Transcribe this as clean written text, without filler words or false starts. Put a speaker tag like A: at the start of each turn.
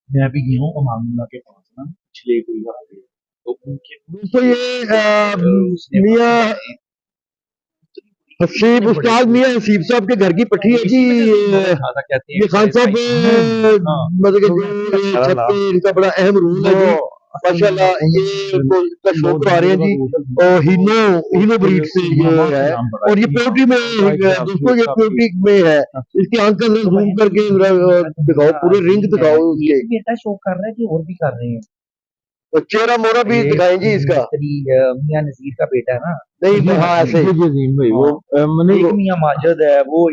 A: मैं भी गया हूँ अमानुल्लाह के पास ना पिछले कोई हफ्ते, तो उनके
B: दोस्तों ये
A: उसने
B: मियाँ
A: बताया
B: हसीब
A: इतने बड़े
B: उस्ताद मियाँ हसीब साहब के घर की पट्टी है जी।
A: इसी वजह से उन्होंने कहा था, कहते हैं
B: ये खान
A: बड़े
B: साहब
A: भाई हाँ
B: मतलब कि जो ये छत पे इनका बड़ा अहम रोल है जी। माशाल्लाह ये तो इसका शो करवा रहे हैं जी। और हीनो हीनो ब्रीड से ये है। और ये पोल्ट्री में दोस्तों ये पोल्ट्री में है। इसकी आंख का जूम करके दिखाओ, पूरे रिंग दिखाओ उसके।
A: बेटा शो कर रहा है कि और भी कर रहे हैं।
B: और चेहरा मोहरा भी दिखाएं जी इसका।
A: मियाँ नजीर का बेटा है ना,
B: नहीं हाँ ऐसे
A: जी जी जी भाई वो
B: मैंने
A: एक मियाँ माजिद है वो